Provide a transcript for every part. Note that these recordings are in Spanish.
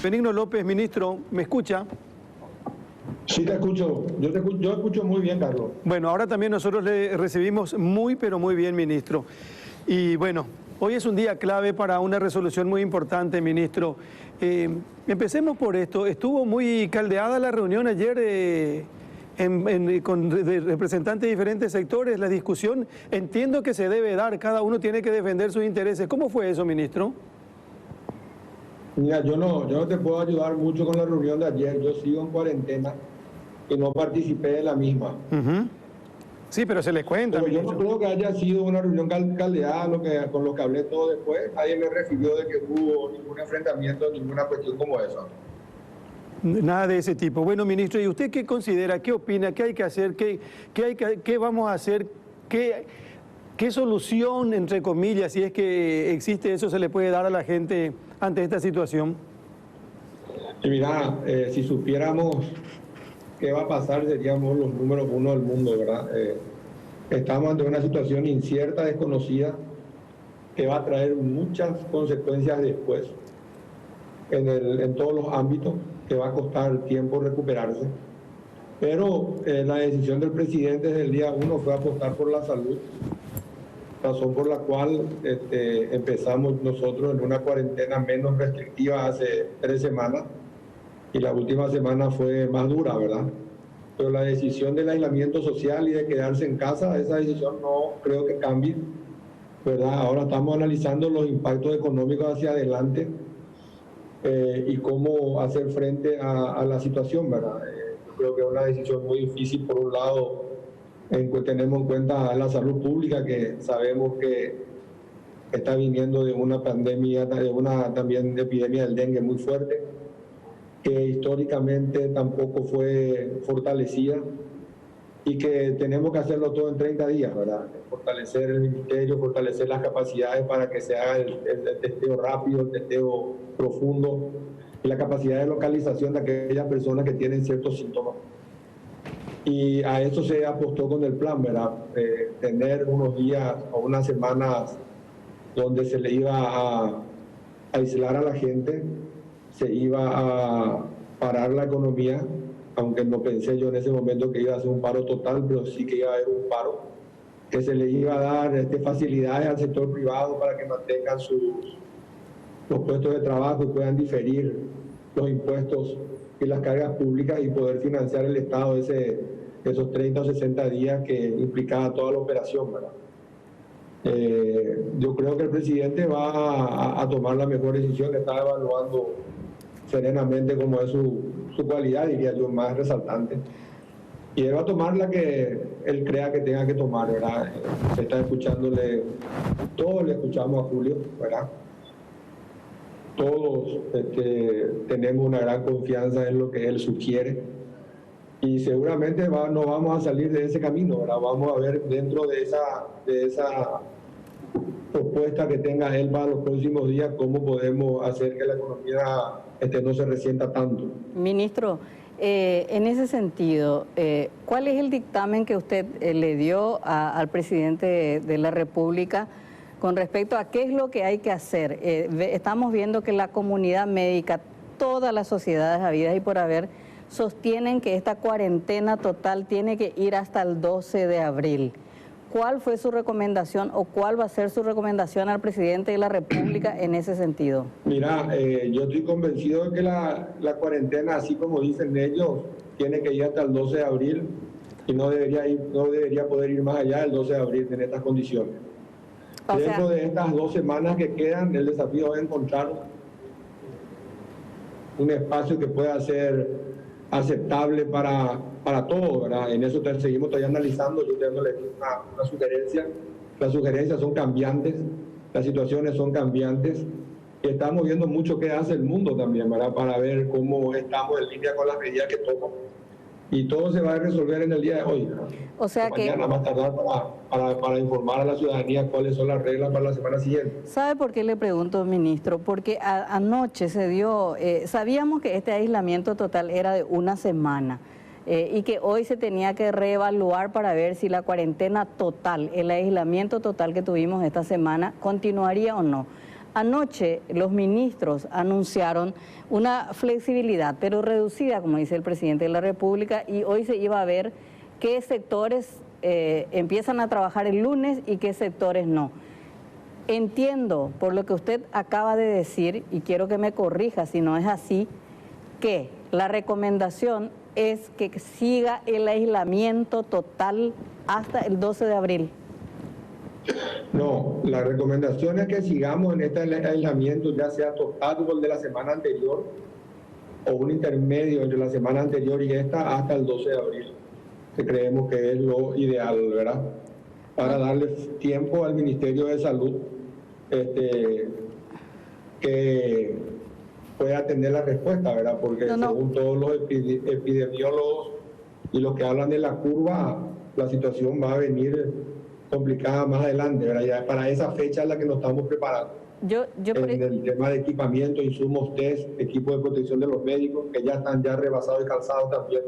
Benigno López, ministro, ¿me escucha? Sí, te escucho. Yo escucho muy bien, Carlos. Bueno, ahora también nosotros le recibimos muy, pero muy bien, ministro. Y bueno, hoy es un día clave para una resolución muy importante, ministro. Empecemos por esto. Estuvo muy caldeada la reunión ayer con representantes de diferentes sectores. La discusión entiendo que se debe dar. Cada uno tiene que defender sus intereses. ¿Cómo fue eso, ministro? Mira, yo no te puedo ayudar mucho con la reunión de ayer. Yo sigo en cuarentena y no participé de la misma. Sí, pero se les cuenta, Pero yo ministro. no creo que haya sido una reunión caldeada, con lo que hablé todo después. Nadie me refirió de que hubo ningún enfrentamiento, ninguna cuestión como esa. Nada de ese tipo. Bueno, ministro, ¿y usted qué considera, qué opina, qué hay que hacer, qué vamos a hacer, qué solución, entre comillas, si es que existe eso, se le puede dar a la gente ante esta situación? Y mira, si supiéramos qué va a pasar, seríamos los números uno del mundo, ¿verdad? Estamos ante una situación incierta, desconocida, que va a traer muchas consecuencias después en todos los ámbitos, que va a costar tiempo recuperarse. Pero la decisión del presidente desde el día 1 fue apostar por la salud, razón por la cual empezamos nosotros en una cuarentena menos restrictiva hace 3 semanas, y la última semana fue más dura, ¿verdad? Pero la decisión del aislamiento social y de quedarse en casa, esa decisión no creo que cambie, ¿verdad? Ahora estamos analizando los impactos económicos hacia adelante y cómo hacer frente a la situación, ¿verdad? Yo creo que es una decisión muy difícil. Por un lado, tenemos en cuenta la salud pública, que sabemos que está viniendo de una pandemia, de una también epidemia del dengue muy fuerte, que históricamente tampoco fue fortalecida, y que tenemos que hacerlo todo en 30 días, ¿verdad? Fortalecer el ministerio, fortalecer las capacidades para que se haga el testeo rápido, el testeo profundo, y la capacidad de localización de aquellas personas que tienen ciertos síntomas. Y a eso se apostó con el plan, ¿verdad? Tener unos días o unas semanas donde se le iba a aislar a la gente, se iba a parar la economía, aunque no pensé yo en ese momento que iba a ser un paro total, pero sí que iba a haber un paro, que se le iba a dar facilidades al sector privado para que mantengan los puestos de trabajo y puedan diferir los impuestos y las cargas públicas y poder financiar el Estado esos 30 o 60 días que implicaba toda la operación, ¿verdad? Yo creo que el presidente va a tomar la mejor decisión, que está evaluando serenamente como es su cualidad, diría yo, más resaltante. Y él va a tomar la que él crea que tenga que tomar, ¿verdad? Se está escuchándole, todos le escuchamos a Julio, ¿verdad? Todos tenemos una gran confianza en lo que él sugiere, y seguramente no vamos a salir de ese camino, ¿verdad? Vamos a ver dentro de esa propuesta que tenga él para los próximos días cómo podemos hacer que la economía no se resienta tanto. Ministro, en ese sentido, ¿cuál es el dictamen que usted le dio al presidente de la República con respecto a qué es lo que hay que hacer? Estamos viendo que la comunidad médica, todas las sociedades habidas y por haber, sostienen que esta cuarentena total tiene que ir hasta el 12 de abril. ¿Cuál fue su recomendación o cuál va a ser su recomendación al presidente de la República en ese sentido? Mira, yo estoy convencido de que la cuarentena, así como dicen ellos, tiene que ir hasta el 12 de abril y no debería poder ir más allá del 12 de abril en estas condiciones. Dentro de estas 2 semanas que quedan, el desafío es encontrar un espacio que pueda ser aceptable para todos, ¿verdad? En eso seguimos todavía analizando. Yo tengo una sugerencia. Las sugerencias son cambiantes, las situaciones son cambiantes, y estamos viendo mucho qué hace el mundo también, ¿verdad? Para ver cómo estamos en línea con las medidas que toman. Y todo se va a resolver en el día de hoy, ¿verdad? O sea que mañana más tardar para informar a la ciudadanía cuáles son las reglas para la semana siguiente. ¿Sabe por qué le pregunto, ministro? Porque anoche se dio, sabíamos que este aislamiento total era de 1 semana y que hoy se tenía que reevaluar para ver si la cuarentena total, el aislamiento total que tuvimos esta semana, continuaría o no. Anoche los ministros anunciaron una flexibilidad, pero reducida, como dice el presidente de la República, y hoy se iba a ver qué sectores empiezan a trabajar el lunes y qué sectores no. Entiendo, por lo que usted acaba de decir, y quiero que me corrija si no es así, que la recomendación es que siga el aislamiento total hasta el 12 de abril. No, la recomendación es que sigamos en este aislamiento, ya sea total como el de la semana anterior o un intermedio entre la semana anterior y esta hasta el 12 de abril, que creemos que es lo ideal, ¿verdad? Para darle tiempo al Ministerio de Salud que pueda tener la respuesta, ¿verdad? Porque según todos los epidemiólogos y los que hablan de la curva, la situación va a venir complicada más adelante, ¿verdad? Ya para esa fecha es la que nos estamos preparando. En el tema de equipamiento, insumos, test, equipo de protección de los médicos, que ya están ya rebasados y cansados también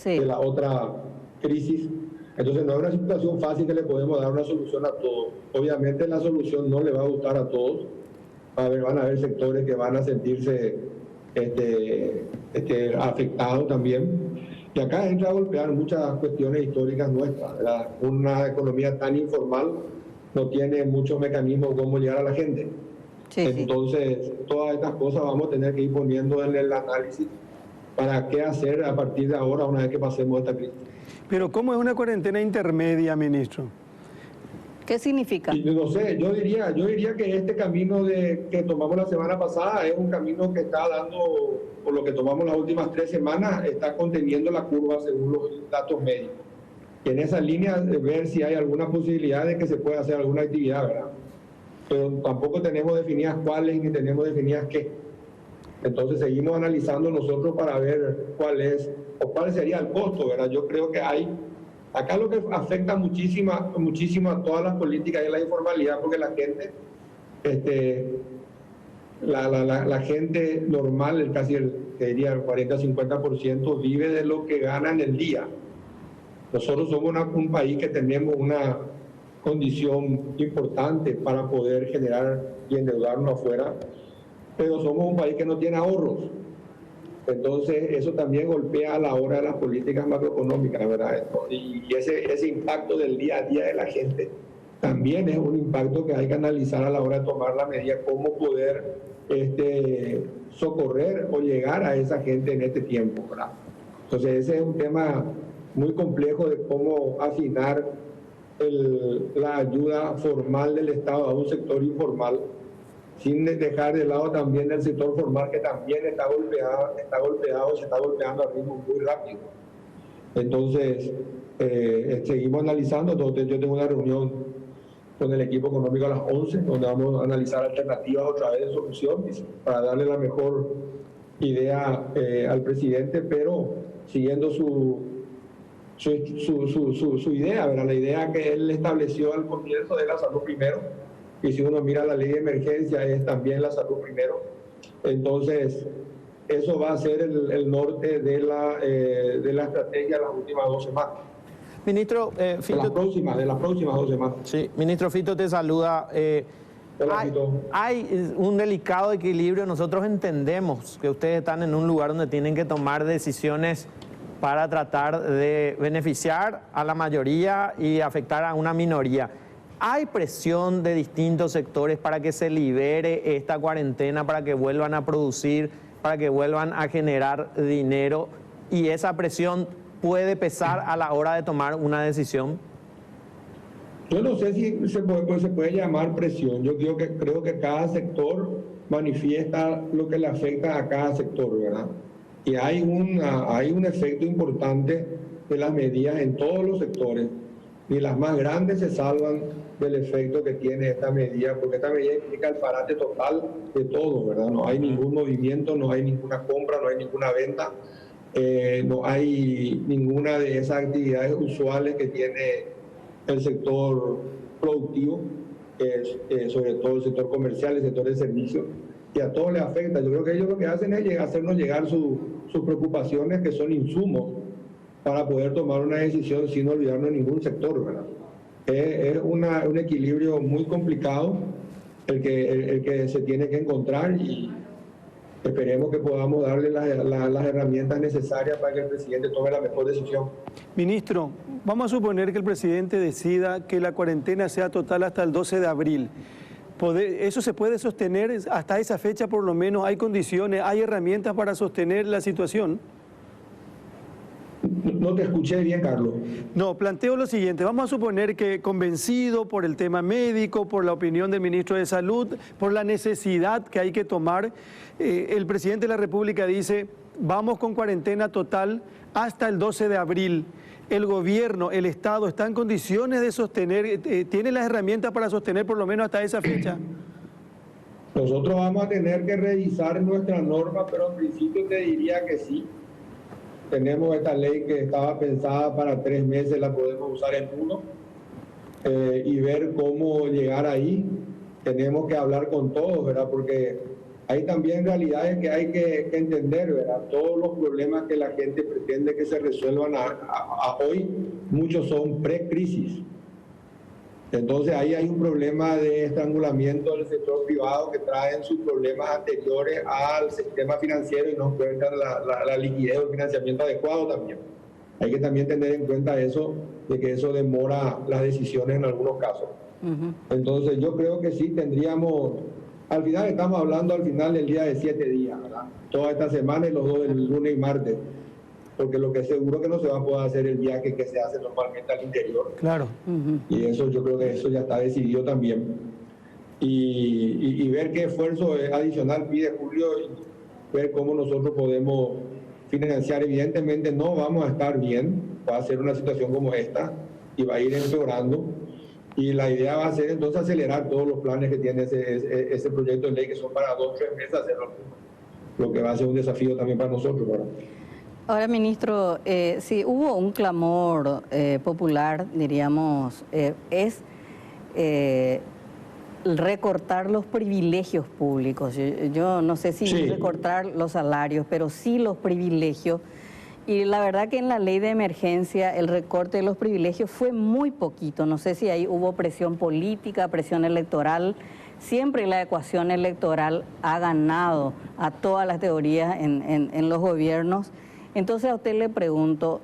de la otra crisis. Entonces no es una situación fácil que le podemos dar una solución a todos. Obviamente la solución no le va a gustar a todos. Van a haber sectores que van a sentirse afectados también. Y acá entra a golpear muchas cuestiones históricas nuestras, ¿verdad? Una economía tan informal no tiene muchos mecanismos cómo llegar a la gente. Entonces, todas estas cosas vamos a tener que ir poniendo en el análisis para qué hacer a partir de ahora, una vez que pasemos esta crisis. Pero ¿cómo es una cuarentena intermedia, ministro? ¿Qué significa? No sé, yo diría que este camino que tomamos la semana pasada es un camino que está dando, por lo que tomamos las últimas 3 semanas, está conteniendo la curva según los datos médicos. Y en esa línea de ver si hay alguna posibilidad de que se pueda hacer alguna actividad, ¿verdad? Pero tampoco tenemos definidas cuáles ni tenemos definidas qué. Entonces seguimos analizando nosotros para ver cuál sería el costo, ¿verdad? Yo creo que acá lo que afecta muchísimo a todas las políticas es la informalidad, porque la gente, la gente normal, casi te diría el 40-50% vive de lo que gana en el día. Nosotros somos un país que tenemos una condición importante para poder generar y endeudarnos afuera, pero somos un país que no tiene ahorros. Entonces, eso también golpea a la hora de las políticas macroeconómicas, ¿verdad? Y ese impacto del día a día de la gente también es un impacto que hay que analizar a la hora de tomar la medida, cómo poder socorrer o llegar a esa gente en este tiempo, ¿verdad? Entonces, ese es un tema muy complejo de cómo afinar la ayuda formal del Estado a un sector informal, sin dejar de lado también el sector formal, que también está golpeado, se está golpeando a ritmo muy rápido. Entonces, seguimos analizando. Entonces, yo tengo una reunión con el equipo económico a las 11, donde vamos a analizar alternativas otra vez de solución para darle la mejor idea al presidente, pero siguiendo su idea, ¿verdad? La idea que él estableció al comienzo de la salud primero. Y si uno mira la ley de emergencia, es también la salud primero. Entonces, eso va a ser el norte de la estrategia de las últimas 2 semanas. Ministro, Fito, de las próximas 2 semanas. Sí, ministro Fito te saluda. Hay un delicado equilibrio. Nosotros entendemos que ustedes están en un lugar donde tienen que tomar decisiones para tratar de beneficiar a la mayoría y afectar a una minoría. ¿Hay presión de distintos sectores para que se libere esta cuarentena, para que vuelvan a producir, para que vuelvan a generar dinero? ¿Y esa presión puede pesar a la hora de tomar una decisión? Yo no sé si se puede llamar presión. Yo creo que cada sector manifiesta lo que le afecta a cada sector, ¿verdad? Y hay un efecto importante de las medidas en todos los sectores. Ni las más grandes se salvan del efecto que tiene esta medida, porque esta medida implica el parate total de todo, ¿verdad? No hay ningún movimiento, no hay ninguna compra, no hay ninguna venta, no hay ninguna de esas actividades usuales que tiene el sector productivo, sobre todo el sector comercial, el sector de servicios, y a todos les afecta. Yo creo que ellos lo que hacen es hacernos llegar sus preocupaciones, que son insumos para poder tomar una decisión sin olvidarnos de ningún sector, ¿verdad? Es un equilibrio muy complicado, el que se tiene que encontrar, y esperemos que podamos darle las herramientas necesarias para que el presidente tome la mejor decisión. Ministro, vamos a suponer que el presidente decida que la cuarentena sea total hasta el 12 de abril. ¿Eso se puede sostener hasta esa fecha por lo menos? ¿Hay condiciones, hay herramientas para sostener la situación? No te escuché bien, Carlos. No, planteo lo siguiente. Vamos a suponer que convencido por el tema médico, por la opinión del ministro de Salud, por la necesidad que hay que tomar, el presidente de la República dice, vamos con cuarentena total hasta el 12 de abril. ¿El gobierno, el Estado, está en condiciones de sostener, tiene las herramientas para sostener por lo menos hasta esa fecha? Nosotros vamos a tener que revisar nuestra norma, pero en principio te diría que sí. Tenemos esta ley que estaba pensada para 3 meses, la podemos usar en 1 y ver cómo llegar ahí. Tenemos que hablar con todos, ¿verdad? Porque hay también realidades que hay que entender, ¿verdad? Todos los problemas que la gente pretende que se resuelvan a hoy, muchos son pre-crisis. Entonces ahí hay un problema de estrangulamiento del sector privado que traen sus problemas anteriores al sistema financiero y no encuentran la liquidez o el financiamiento adecuado también. Hay que también tener en cuenta eso, de que eso demora las decisiones en algunos casos. Entonces yo creo que sí tendríamos, al final estamos hablando al final del día de 7 días, ¿verdad? Toda esta semana y los 2 del lunes y martes. Porque lo que es seguro que no se va a poder hacer el viaje que se hace normalmente al interior. Claro. Y eso yo creo que eso ya está decidido también. Y ver qué esfuerzo adicional pide Julio, y ver cómo nosotros podemos financiar. Evidentemente no vamos a estar bien, va a ser una situación como esta y va a ir empeorando. Y la idea va a ser entonces acelerar todos los planes que tiene ese proyecto de ley, que son para 2 o 3 meses hacerlo, lo que va a ser un desafío también para nosotros, ¿verdad? Ahora, ministro, si hubo un clamor popular, diríamos, es recortar los privilegios públicos. Yo no sé si recortar los salarios, pero sí los privilegios. Y la verdad que en la ley de emergencia el recorte de los privilegios fue muy poquito. No sé si ahí hubo presión política, presión electoral. Siempre la ecuación electoral ha ganado a todas las teorías en los gobiernos. Entonces a usted le pregunto,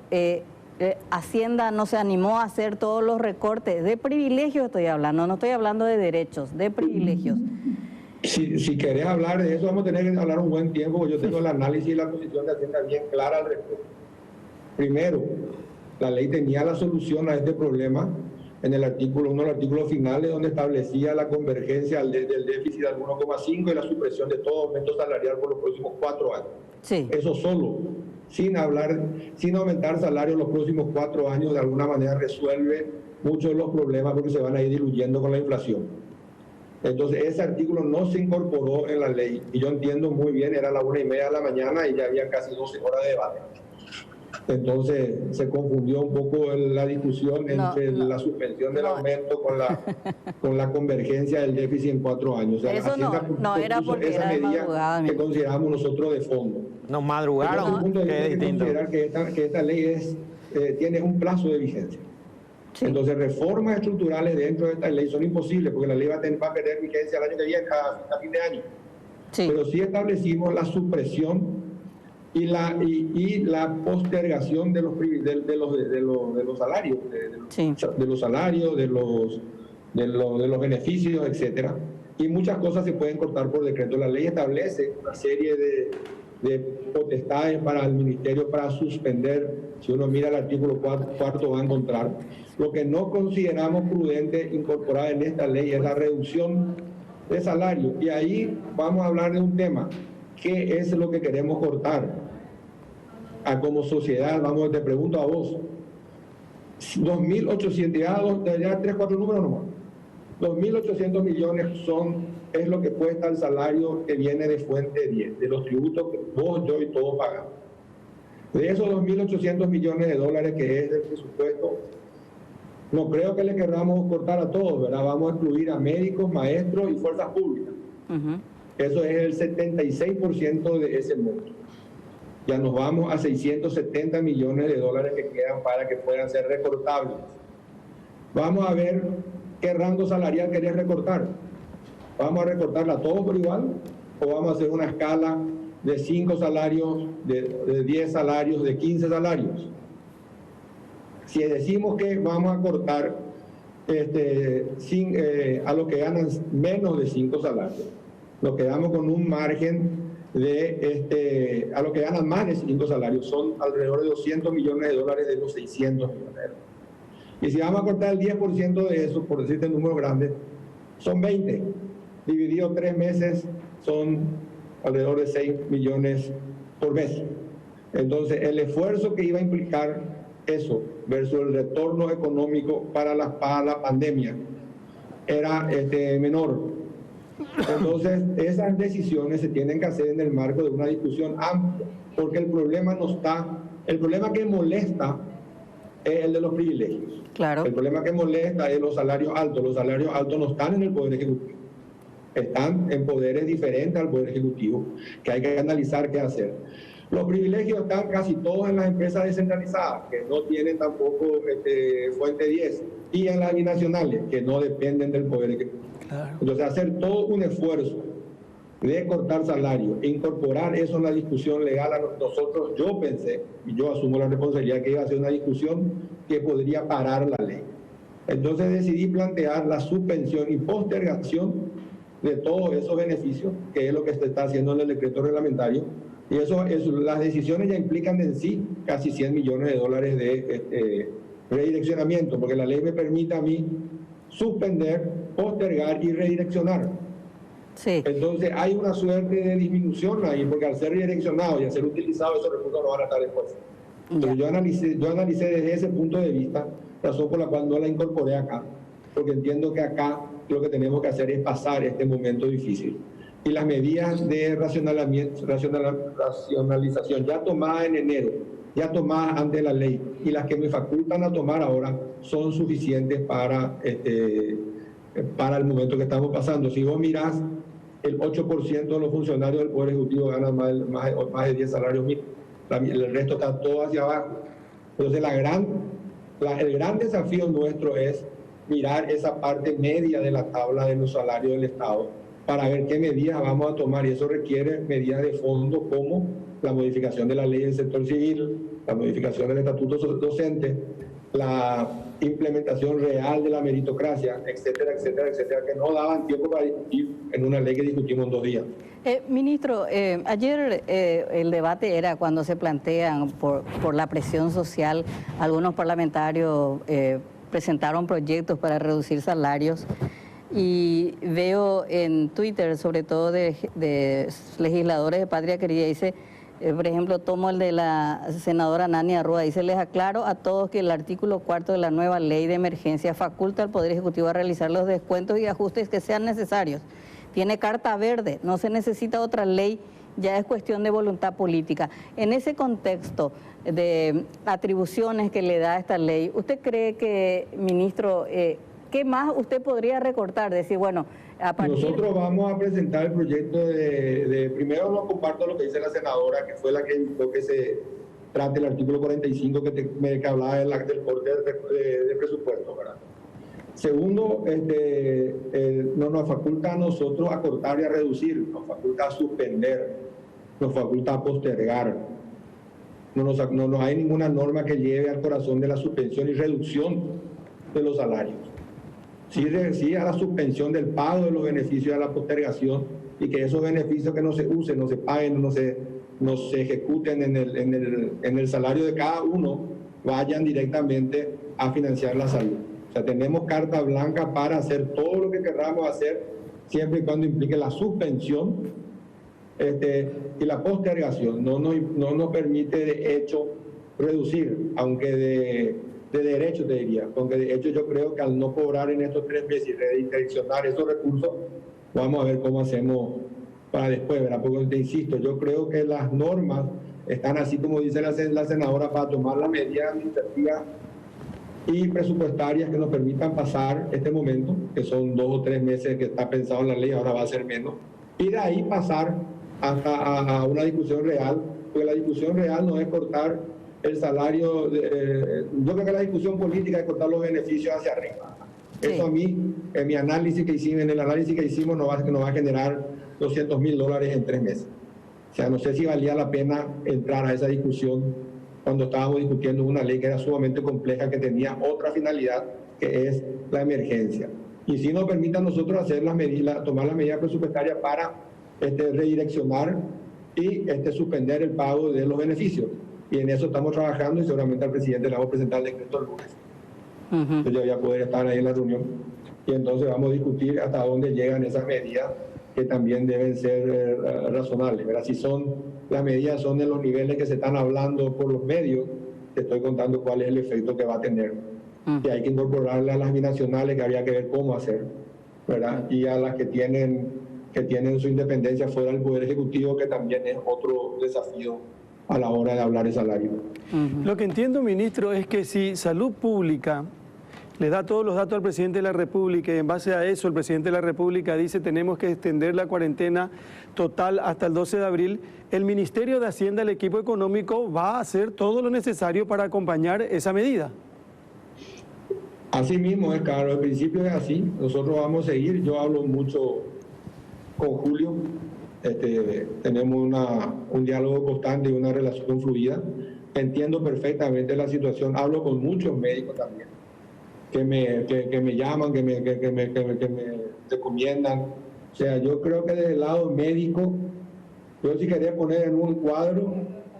Hacienda no se animó a hacer todos los recortes de privilegios, estoy hablando, no estoy hablando de derechos, de privilegios. Si querés hablar de eso, vamos a tener que hablar un buen tiempo, porque yo tengo el análisis y la posición de Hacienda bien clara al respecto. Primero, la ley tenía la solución a este problema en el artículo, uno de los artículos finales, donde establecía la convergencia del déficit al 1,5 y la supresión de todo aumento salarial por los próximos 4 años. Sí. Eso solo, sin aumentar salarios los próximos 4 años, de alguna manera resuelve muchos de los problemas, porque se van a ir diluyendo con la inflación. Entonces ese artículo no se incorporó en la ley, y yo entiendo muy bien, era la 1:30 de la mañana y ya había casi 12 horas de debate. Entonces se confundió un poco la discusión entre la suspensión del aumento con la convergencia del déficit en 4 años. O sea, eso no era porque esa era de medida madrugada. que consideramos nosotros de fondo. Nos madrugaron, que es distinto. Considerar que esta ley tiene un plazo de vigencia. Sí. Entonces reformas estructurales dentro de esta ley son imposibles, porque la ley va a perder vigencia el año que viene, a fin de año. Sí. Pero sí establecimos la supresión y la postergación de los salarios, de los salarios, de los beneficios, etcétera. Y muchas cosas se pueden cortar por decreto. La ley establece una serie de potestades para el ministerio para suspender. Si uno mira el artículo 4 va a encontrar. Lo que no consideramos prudente incorporar en esta ley es la reducción de salario. Y ahí vamos a hablar de un tema. ¿Qué es lo que queremos cortar? Como sociedad, te pregunto a vos, 2.800, ya 3, 4 números nomás. 2.800 millones es lo que cuesta el salario que viene de fuente 10, de los tributos que vos, yo y todos pagamos. De esos 2.800 millones de dólares que es el presupuesto, no creo que le queramos cortar a todos, ¿verdad? Vamos a incluir a médicos, maestros y fuerzas públicas. Eso es el 76% de ese monto. Ya nos vamos a 670 millones de dólares que quedan para que puedan ser recortables. Vamos a ver qué rango salarial querés recortar. ¿Vamos a recortarla todo por igual o vamos a hacer una escala de 5 salarios, de 10 salarios, de 15 salarios? Si decimos que vamos a cortar a los que ganan menos de 5 salarios, nos quedamos con un margen a los que ganan más de 5 salarios, son alrededor de $200 millones de los 600 millones de dólares. Y si vamos a cortar el 10% de eso, por decirte el número grande, son 20. Dividido 3 meses, son alrededor de 6 millones por mes. Entonces, el esfuerzo que iba a implicar eso versus el retorno económico para la pandemia era menor. Entonces, esas decisiones se tienen que hacer en el marco de una discusión amplia, porque el problema que molesta es el de los privilegios. Claro. El problema que molesta es los salarios altos. Los salarios altos no están en el Poder Ejecutivo, están en poderes diferentes al Poder Ejecutivo, que hay que analizar qué hacer. Los privilegios están casi todos en las empresas descentralizadas, que no tienen tampoco fuente 10, y en las binacionales, que no dependen del Poder Ejecutivo. Claro. Entonces, hacer todo un esfuerzo de cortar salario e incorporar eso en la discusión legal, nosotros, yo pensé, y yo asumo la responsabilidad, que iba a ser una discusión que podría parar la ley. Entonces decidí plantear la suspensión y postergación de todos esos beneficios, que es lo que se está haciendo en el decreto reglamentario, y las decisiones ya implican en sí casi $100 millones de redireccionamiento, porque la ley me permite a mí suspender, postergar y redireccionar. Sí. Entonces hay una suerte de disminución ahí, porque al ser redireccionado y al ser utilizado, esos recursos no van a estar después. Entonces yo analicé desde ese punto de vista, razón por la cual no la incorporé acá, porque entiendo que acá lo que tenemos que hacer es pasar este momento difícil. Y las medidas de racionalización ya tomadas en enero, ya tomadas ante la ley, y las que me facultan a tomar ahora, son suficientes para el momento que estamos pasando. Si vos mirás, el 8% de los funcionarios del Poder Ejecutivo ganan más de 10 salarios mínimos. El resto está todo hacia abajo. Entonces, el gran desafío nuestro es mirar esa parte media de la tabla de los salarios del Estado para ver qué medidas vamos a tomar, y eso requiere medidas de fondo como la modificación de la ley del sector civil, la modificación del estatuto docente, la implementación real de la meritocracia, etcétera, etcétera, etcétera, que no daban tiempo para discutir en una ley que discutimos en 2 días. Ministro, ayer el debate era cuando se plantean por la presión social, algunos parlamentarios presentaron proyectos para reducir salarios, y veo en Twitter, sobre todo de legisladores de Patria Querida, dice, por ejemplo, tomo el de la senadora Nani Arrua, dice: les aclaro a todos que el artículo 4 de la nueva ley de emergencia faculta al Poder Ejecutivo a realizar los descuentos y ajustes que sean necesarios. Tiene carta verde, no se necesita otra ley, ya es cuestión de voluntad política. En ese contexto de atribuciones que le da esta ley, ¿usted cree que, ministro, qué más usted podría recortar? Decir, bueno, a partir... Nosotros vamos a presentar el proyecto primero no comparto lo que dice la senadora, que fue la que indicó que se trate el artículo 45 que hablaba del corte de presupuesto, ¿verdad? Segundo, no nos faculta a nosotros a cortar y a reducir, nos faculta a suspender, nos faculta a postergar. No hay ninguna norma que lleve al corazón de la suspensión y reducción de los salarios. Sí a la suspensión del pago de los beneficios, a la postergación, y que esos beneficios que no se usen, no se paguen, no se ejecuten en el salario de cada uno, vayan directamente a financiar la salud. O sea, tenemos carta blanca para hacer todo lo que queramos hacer, siempre y cuando implique la suspensión y la postergación. No nos permite, de hecho, reducir, aunque de derecho te diría, aunque de hecho yo creo que al no cobrar en estos 3 meses y redireccionar esos recursos, vamos a ver cómo hacemos para después, ¿verdad? Porque te insisto, yo creo que las normas están así como dice la senadora, para tomar las medidas administrativas y presupuestarias que nos permitan pasar este momento, que son 2 o 3 meses que está pensado en la ley, ahora va a ser menos, y de ahí pasar a una discusión real, porque la discusión real no es cortar el salario, yo creo que la discusión política es cortar los beneficios hacia arriba. Eso a mí, en el análisis que hicimos, nos va a generar $200.000 en 3 meses. O sea, no sé si valía la pena entrar a esa discusión cuando estábamos discutiendo una ley que era sumamente compleja, que tenía otra finalidad, que es la emergencia. Y si nos permite a nosotros hacer tomar las medidas presupuestarias para redireccionar y suspender el pago de los beneficios. Y en eso estamos trabajando y seguramente al presidente le vamos a presentar el decreto el lunes. Entonces yo voy a poder estar ahí en la reunión. Y entonces vamos a discutir hasta dónde llegan esas medidas que también deben ser razonables, ¿verdad? Si las medidas son en los niveles que se están hablando por los medios, te estoy contando cuál es el efecto que va a tener. Y hay que incorporarle a las binacionales, que habría que ver cómo hacer, ¿verdad? Y a las que tienen su independencia fuera del Poder Ejecutivo, que también es otro desafío a la hora de hablar de salario. Lo que entiendo, ministro, es que si Salud Pública le da todos los datos al presidente de la República y en base a eso el presidente de la República dice tenemos que extender la cuarentena total hasta el 12 de abril, el Ministerio de Hacienda, el equipo económico, va a hacer todo lo necesario para acompañar esa medida. Así mismo es, Carlos, al principio es así, nosotros vamos a seguir, yo hablo mucho con Julio, tenemos un diálogo constante y una relación fluida, entiendo perfectamente la situación, hablo con muchos médicos también, que me llaman, que me recomiendan. O sea, yo creo que desde el lado médico, yo si quería poner en un cuadro,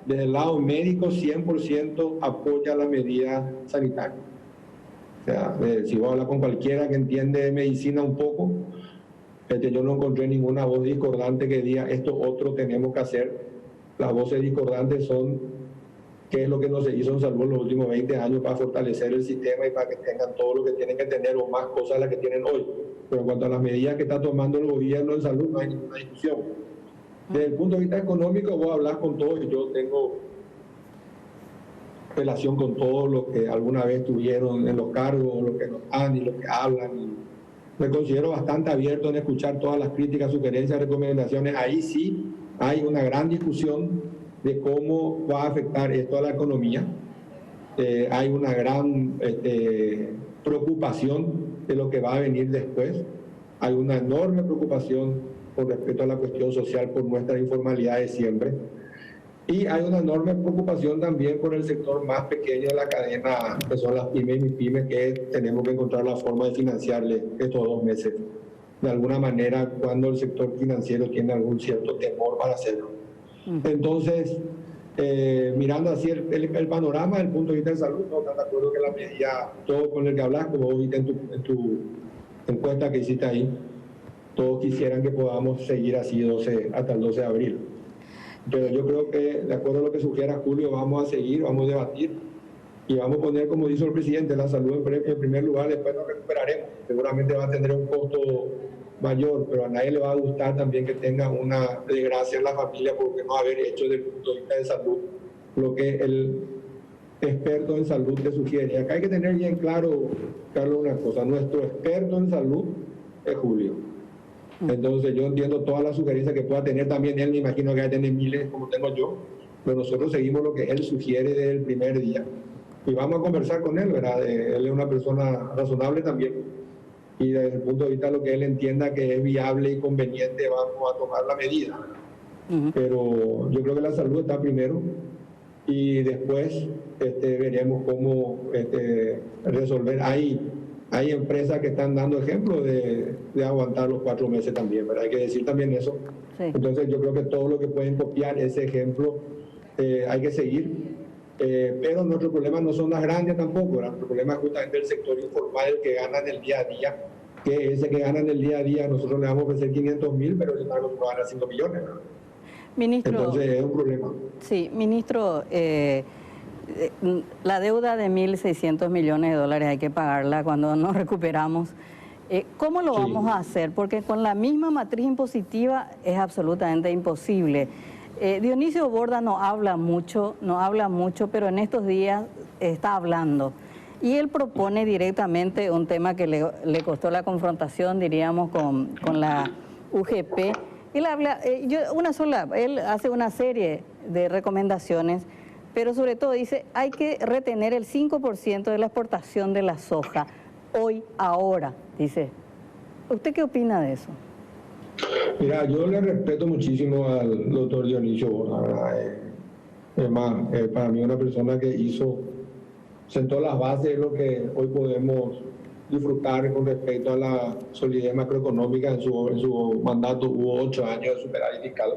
desde el lado médico 100% apoya la medida sanitaria. O sea, si voy a hablar con cualquiera que entiende de medicina un poco, yo no encontré ninguna voz discordante que diga esto otro tenemos que hacer. Las voces discordantes son qué es lo que no se hizo en salud en los últimos 20 años para fortalecer el sistema y para que tengan todo lo que tienen que tener o más cosas de las que tienen hoy. Pero en cuanto a las medidas que está tomando el gobierno en salud, no hay ninguna discusión. Desde el punto de vista económico, voy a hablar con todos y yo tengo relación con todos los que alguna vez estuvieron en los cargos, los que no están y los que hablan. Y me considero bastante abierto en escuchar todas las críticas, sugerencias, recomendaciones. Ahí sí hay una gran discusión de cómo va a afectar esto a la economía. Hay una gran preocupación de lo que va a venir después. Hay una enorme preocupación con respecto a la cuestión social por nuestra informalidad de siempre. Y hay una enorme preocupación también por el sector más pequeño de la cadena, que son las pymes y MIPYMES, que tenemos que encontrar la forma de financiarle estos 2 meses. De alguna manera, cuando el sector financiero tiene algún cierto temor para hacerlo. Entonces, mirando así el panorama desde el punto de vista de salud, no están de acuerdo que la medida, todo con el que hablas, como vos viste en tu encuesta que hiciste ahí, todos quisieran que podamos seguir así hasta el 12 de abril. Pero yo creo que, de acuerdo a lo que sugiera Julio, vamos a seguir, vamos a debatir y vamos a poner, como dijo el presidente, la salud en primer lugar, después nos recuperaremos. Seguramente va a tener un costo mayor, pero a nadie le va a gustar también que tenga una desgracia en la familia porque no haber hecho desde el punto de vista de salud lo que el experto en salud te sugiere. Y acá hay que tener bien claro, Carlos, una cosa, nuestro experto en salud es Julio. Entonces yo entiendo todas las sugerencias que pueda tener también él, me imagino que va a tener miles como tengo yo, pero nosotros seguimos lo que él sugiere desde el primer día y vamos a conversar con él, ¿verdad? Él es una persona razonable también y desde el punto de vista de lo que él entienda que es viable y conveniente vamos a tomar la medida, pero yo creo que la salud está primero y después veremos cómo resolver. Hay empresas que están dando ejemplo de aguantar los 4 meses también, ¿verdad? Hay que decir también eso. Sí. Entonces yo creo que todo lo que pueden copiar ese ejemplo hay que seguir. Pero nuestro problema no son las grandes tampoco, ¿verdad? Nuestro problema es justamente el sector informal, el que gana en el día a día, que ese que gana en el día a día nosotros le vamos a ofrecer 500.000, pero el embargo va a ganar 5 millones, ¿verdad? Ministro, entonces es un problema. Sí, ministro, la deuda de $1.600 millones hay que pagarla cuando nos recuperamos. ¿Cómo lo vamos a hacer? Porque con la misma matriz impositiva es absolutamente imposible. Dionisio Borda no habla mucho, pero en estos días está hablando. Y él propone directamente un tema que le costó la confrontación, diríamos, con la UGP. Él habla, él hace una serie de recomendaciones, pero sobre todo dice, hay que retener el 5% de la exportación de la soja. hoy, ahora, dice. ¿Usted qué opina de eso? Mira, yo le respeto muchísimo al doctor Dionisio Bona, ¿verdad? Es más, para mí una persona que sentó las bases de lo que hoy podemos disfrutar con respecto a la solidez macroeconómica. En su mandato hubo 8 años de superávit fiscal.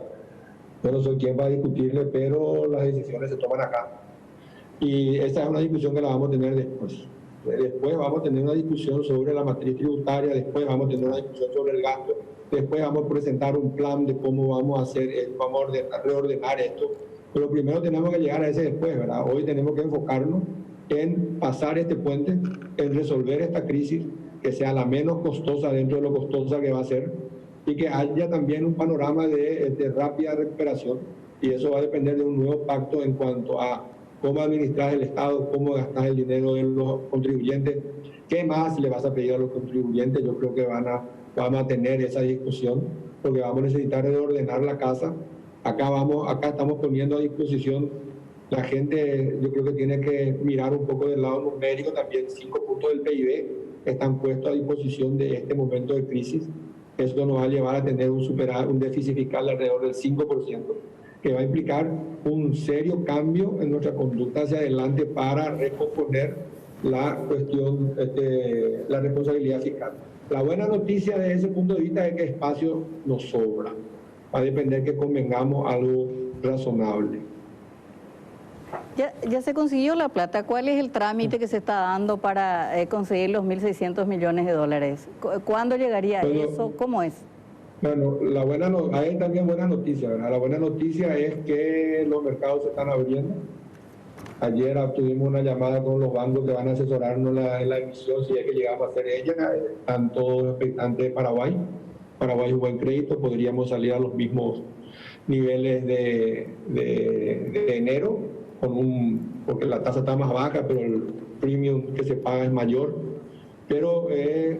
Yo no soy quien va a discutirle, pero las decisiones se toman acá. Y esa es una discusión que la vamos a tener después. Después vamos a tener una discusión sobre la matriz tributaria, después vamos a tener una discusión sobre el gasto, después vamos a presentar un plan de cómo vamos a hacer, vamos a reordenar esto. Pero primero tenemos que llegar a ese después, ¿verdad? Hoy tenemos que enfocarnos en pasar este puente, en resolver esta crisis, que sea la menos costosa dentro de lo costosa que va a ser, y que haya también un panorama de rápida recuperación, y eso va a depender de un nuevo pacto en cuanto a cómo administrar el Estado, cómo gastar el dinero de los contribuyentes, qué más le vas a pedir a los contribuyentes. Yo creo que vamos a tener esa discusión, porque vamos a necesitar reordenar la casa. Acá estamos poniendo a disposición, la gente yo creo que tiene que mirar un poco del lado numérico también. 5 puntos del PIB están puestos a disposición de este momento de crisis. Eso nos va a llevar a tener un déficit fiscal de alrededor del 5%, que va a implicar un serio cambio en nuestra conducta hacia adelante para recomponer la cuestión, la responsabilidad fiscal. La buena noticia desde ese punto de vista es que espacio nos sobra. Va a depender que convengamos algo razonable. Ya se consiguió la plata. ¿Cuál es el trámite que se está dando para conseguir los 1.600 millones de dólares? ¿Cuándo llegaría eso? ¿Cómo es? Bueno, hay también buena noticia, ¿verdad? La buena noticia es que los mercados se están abriendo. Ayer obtuvimos una llamada con los bancos que van a asesorarnos en la emisión, si es que llegamos a hacer ella. Están todos expectantes de Paraguay. Paraguay es un buen crédito, podríamos salir a los mismos niveles de enero, porque la tasa está más baja, pero el premium que se paga es mayor. Pero es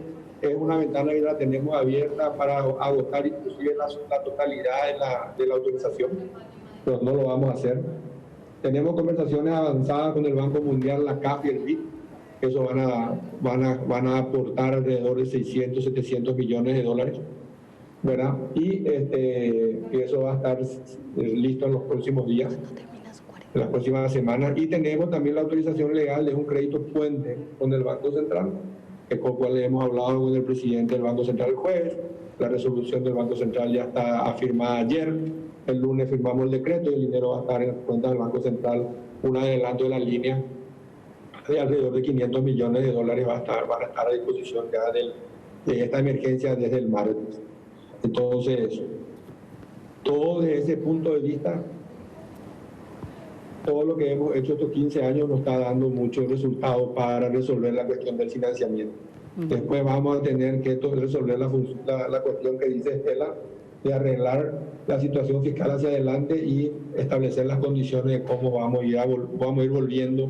una ventana que la tenemos abierta para agotar inclusive la totalidad de la autorización, pero no lo vamos a hacer. Tenemos conversaciones avanzadas con el Banco Mundial, la CAF y el BID. Eso van a aportar alrededor de 600, 700 millones de dólares, ¿verdad? Y eso va a estar listo en los próximos días, en las próximas semanas. Y tenemos también la autorización legal de un crédito puente con el Banco Central, con el cual hemos hablado con el presidente del Banco Central el jueves. La resolución del Banco Central ya está afirmada ayer. El lunes firmamos el decreto y el dinero va a estar en cuenta del Banco Central. Un adelanto de la línea de alrededor de 500 millones de dólares van a estar a disposición ya de esta emergencia desde el martes. Entonces, todo desde ese punto de vista, todo lo que hemos hecho estos 15 años nos está dando muchos resultados para resolver la cuestión del financiamiento. Después vamos a tener que resolver la cuestión que dice Estela, de arreglar la situación fiscal hacia adelante y establecer las condiciones de cómo vamos a ir volviendo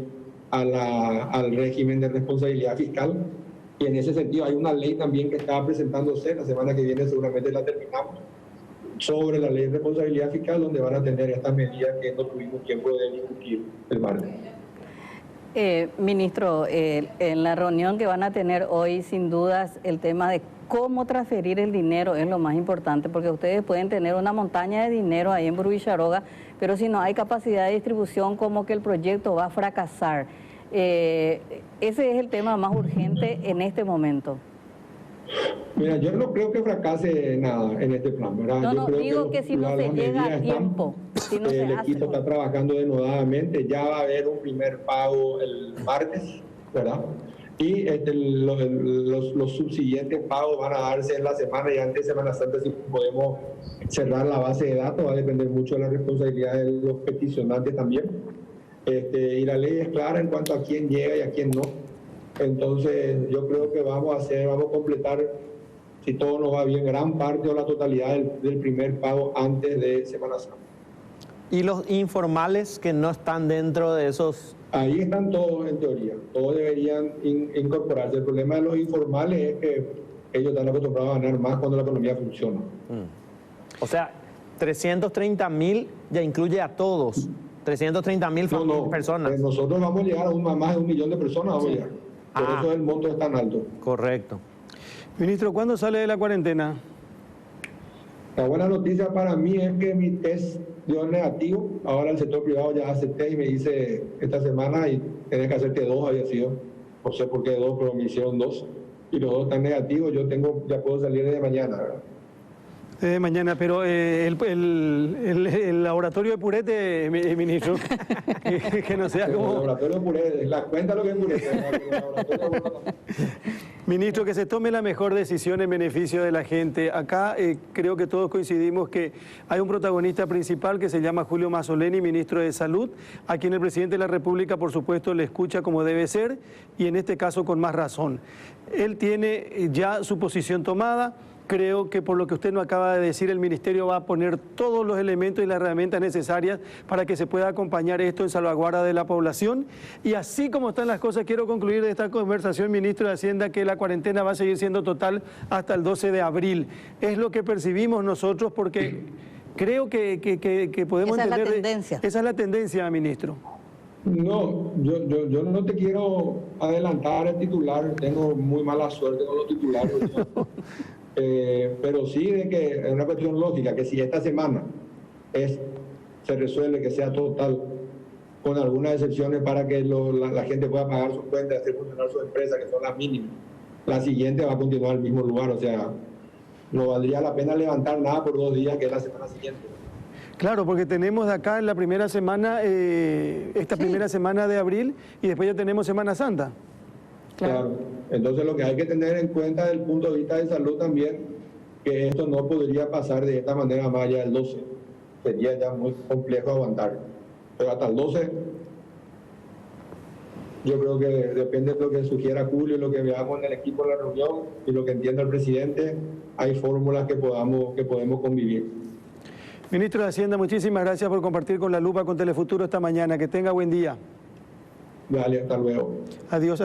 al régimen de responsabilidad fiscal. Y en ese sentido hay una ley también que está presentándose, la semana que viene seguramente la terminamos, sobre la ley de responsabilidad fiscal, donde van a tener estas medidas que no tuvimos tiempo de discutir el martes. Ministro, en la reunión que van a tener hoy, sin dudas, el tema de cómo transferir el dinero es lo más importante, porque ustedes pueden tener una montaña de dinero ahí en Brubicharoga, pero si no hay capacidad de distribución, como que el proyecto va a fracasar. Ese es el tema más urgente en este momento. Mira, yo no creo que fracase nada en este plan, ¿verdad? No, yo creo digo que si no se llega a tiempo, si no se hace. El equipo está trabajando denodadamente, ya va a haber un primer pago el martes, ¿verdad? Y los subsiguientes pagos van a darse en la semana y antes de Semana Santa, si podemos cerrar la base de datos. Va a depender mucho de la responsabilidad de los peticionantes también. Y la ley es clara en cuanto a quién llega y a quién no. Entonces yo creo que vamos a completar, si todo nos va bien, gran parte o la totalidad del primer pago antes de Semana Santa. ¿Y los informales que no están dentro de esos? Ahí están todos en teoría, todos deberían incorporarse. El problema de los informales es que ellos están acostumbrados a ganar más cuando la economía funciona. O sea, 330.000 ya incluye a todos, 330.000 personas. Nosotros vamos a llegar a más de 1 millón de personas, vamos a llegar. Por eso el monto es tan alto. Correcto. Ministro, ¿cuándo sale de la cuarentena? La buena noticia para mí es que mi test dio negativo. Ahora el sector privado ya hace test y me dice esta semana y tenés que hacerte 2, había sido. No sé por qué 2, pero me hicieron 2. Y los 2 están negativos. Yo ya puedo salir desde mañana, ¿verdad? Mañana, pero el laboratorio de purete, ministro, que no sea El como... laboratorio de purete, la cuenta lo que es purete. El laboratorio Ministro, que se tome la mejor decisión en beneficio de la gente. Acá creo que todos coincidimos que hay un protagonista principal que se llama Julio Mazzoleni, ministro de Salud, a quien el presidente de la República, por supuesto, le escucha como debe ser y en este caso con más razón. Él tiene ya su posición tomada. Creo que por lo que usted nos acaba de decir, el Ministerio va a poner todos los elementos y las herramientas necesarias para que se pueda acompañar esto en salvaguarda de la población. Y así como están las cosas, quiero concluir de esta conversación, ministro de Hacienda, que la cuarentena va a seguir siendo total hasta el 12 de abril. Es lo que percibimos nosotros porque creo que podemos entender... Esa es la tendencia. Esa es la tendencia, ministro. No, yo no te quiero adelantar el titular, tengo muy mala suerte con los titulares. Pero sí de que es una cuestión lógica, que si esta semana se resuelve que sea total, con algunas excepciones para que la gente pueda pagar sus cuentas, hacer funcionar sus empresas, que son las mínimas, la siguiente va a continuar en el mismo lugar, o sea, no valdría la pena levantar nada por 2 días, que es la semana siguiente. Claro, porque tenemos de acá en la primera semana, primera semana de abril, y después ya tenemos Semana Santa. Claro. Entonces lo que hay que tener en cuenta desde el punto de vista de salud también, que esto no podría pasar de esta manera más allá del 12. Sería ya muy complejo aguantar. Pero hasta el 12, yo creo que depende de lo que sugiera Julio, lo que veamos en el equipo de la reunión y lo que entienda el presidente, hay fórmulas que podemos convivir. Ministro de Hacienda, muchísimas gracias por compartir con La Lupa, con Telefuturo esta mañana. Que tenga buen día. Dale, hasta luego. Adiós.